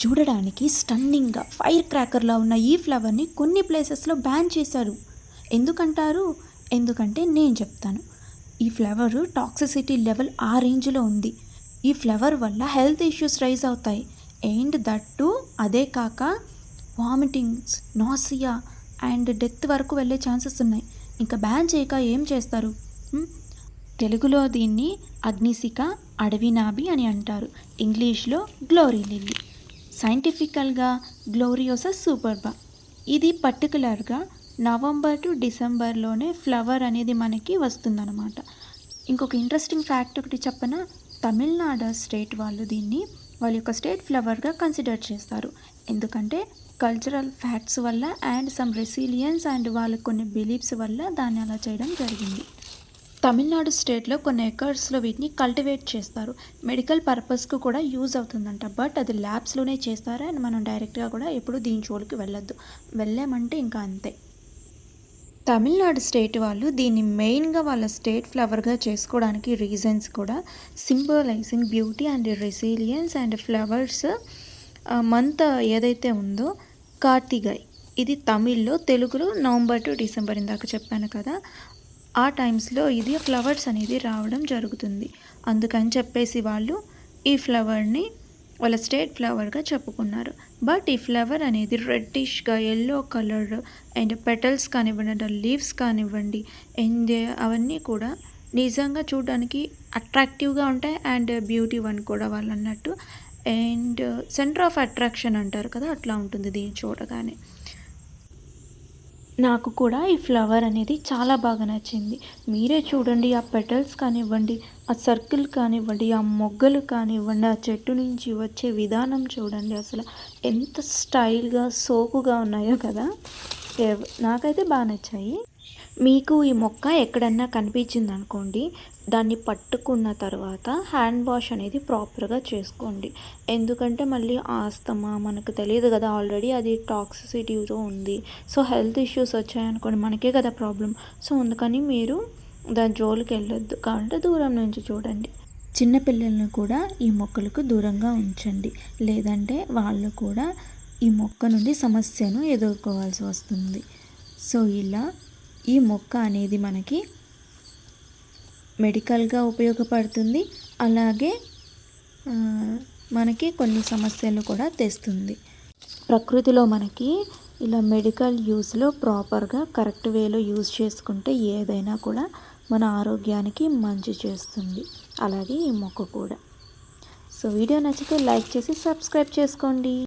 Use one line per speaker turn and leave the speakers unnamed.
చూడడానికి స్టన్నింగ్గా ఫైర్ క్రాకర్లా ఉన్న ఈ ఫ్లవర్ని కొన్ని ప్లేసెస్లో బ్యాన్ చేశారు. ఎందుకంటారు? ఎందుకంటే నేను చెప్తాను. ఈ ఫ్లవర్ టాక్సిసిటీ లెవెల్ ఆ రేంజ్లో ఉంది. ఈ ఫ్లవర్ వల్ల హెల్త్ ఇష్యూస్ రైజ్ అవుతాయి. అండ్ దట్టు అదే కాక వామిటింగ్స్, నాసియా అండ్ డెత్ వరకు వెళ్ళే ఛాన్సెస్ ఉన్నాయి. ఇంకా బ్యాన్ చేయక ఏం చేస్తారు? తెలుగులో దీన్ని అగ్నిసిక, అడవి నాభి అని అంటారు. ఇంగ్లీష్లో గ్లోరీ లిల్లీ, సైంటిఫికల్గా గ్లోరియోసా సూపర్బా. ఇది పర్టికులర్గా నవంబర్ టు డిసెంబర్లోనే ఫ్లవర్ అనేది మనకి వస్తుందన్నమాట. ఇంకొక ఇంట్రెస్టింగ్ ఫ్యాక్ట్ ఒకటి చెప్పనా? తమిళనాడు స్టేట్ వాళ్ళు దీన్ని వాళ్ళ యొక్క స్టేట్ ఫ్లవర్గా కన్సిడర్ చేస్తారు. ఎందుకంటే కల్చరల్ ఫ్యాక్ట్స్ వల్ల అండ్ సమ్ రెసిలియన్స్ అండ్ వాళ్ళ కొన్ని బిలీఫ్స్ వల్ల దాన్ని అలా చేయడం జరిగింది. తమిళనాడు స్టేట్లో కొన్ని ఎకర్స్లో వీటిని కల్టివేట్ చేస్తారు. మెడికల్ పర్పస్కు కూడా యూజ్ అవుతుందంట. బట్ అది ల్యాబ్స్లోనే చేస్తారు. అండ్ మనం డైరెక్ట్గా కూడా ఎప్పుడు దీని జోలికి వెళ్ళొద్దు. వెళ్ళామంటే ఇంకా అంతే. తమిళనాడు స్టేట్ వాళ్ళు దీన్ని మెయిన్గా వాళ్ళ స్టేట్ ఫ్లవర్గా చేసుకోవడానికి రీజన్స్ కూడా symbolising beauty and resilience and flowers month ఏదైతే ఉందో కార్తిగై, ఇది తమిళ్లో, తెలుగులో నవంబర్ టు డిసెంబర్ ఇందాక చెప్పాను కదా, ఆ టైమ్స్లో ఇది ఫ్లవర్స్ అనేది రావడం జరుగుతుంది. అందుకని చెప్పేసి వాళ్ళు ఈ ఫ్లవర్ని వాళ్ళ స్టేట్ ఫ్లవర్గా చెప్పుకున్నారు. బట్ ఈ ఫ్లవర్ అనేది రెడ్డిష్గా ఎల్లో కలర్ అండ్ పెటల్స్ కానివ్వండి, లీవ్స్ కానివ్వండి, అండ్ అవన్నీ కూడా నిజంగా చూడడానికి అట్రాక్టివ్గా ఉంటాయి. అండ్ బ్యూటీ వన్ కూడా వాళ్ళు అన్నట్టు. అండ్ సెంటర్ ఆఫ్ అట్రాక్షన్ అంటారు కదా, అట్లా ఉంటుంది దీన్ని చూడగానే. నాకు కూడా ఈ ఫ్లవర్ అనేది చాలా బాగా నచ్చింది. మీరే చూడండి, ఆ పెటల్స్ కానివ్వండి, ఆ సర్కిల్ కానివ్వండి, ఆ మొగ్గలు కానివ్వండి, ఆ చెట్టు నుంచి వచ్చే విధానం చూడండి, అసలు ఎంత స్టైల్గా సోకుగా ఉన్నాయో కదా. నాకైతే బాగా నచ్చాయి. మీకు ఈ మొక్క ఎక్కడన్నా కనిపించింది అనుకోండి, దాన్ని పట్టుకున్న తర్వాత హ్యాండ్ వాష్ అనేది ప్రాపర్గా చేసుకోండి. ఎందుకంటే మళ్ళీ ఆస్తమా మనకు తెలియదు కదా, ఆల్రెడీ అది టాక్సిసిటీతో ఉంది. సో హెల్త్ ఇష్యూస్ వచ్చాయనుకోండి మనకే కదా ప్రాబ్లం. సో అందుకని మీరు దాని జోలికి వెళ్ళొద్దు. కాబట్టి దూరం నుంచి చూడండి. చిన్నపిల్లలను కూడా ఈ మొక్కలకు దూరంగా ఉంచండి. లేదంటే వాళ్ళు కూడా ఈ మొక్క నుండి సమస్యను ఎదుర్కోవాల్సి వస్తుంది. సో ఇలా ఈ మొక్క అనేది మనకి మెడికల్గా ఉపయోగపడుతుంది. అలాగే మనకి కొన్ని సమస్యలు కూడా తెస్తుంది. ప్రకృతిలో మనకి ఇలా మెడికల్ యూస్లో ప్రాపర్గా కరెక్ట్ వేలో యూజ్ చేసుకుంటే ఏదైనా కూడా మన ఆరోగ్యానికి మంచి చేస్తుంది. అలాగే ఈ మొక్క కూడా. సో వీడియో నచ్చితే లైక్ చేసి సబ్స్క్రైబ్ చేసుకోండి.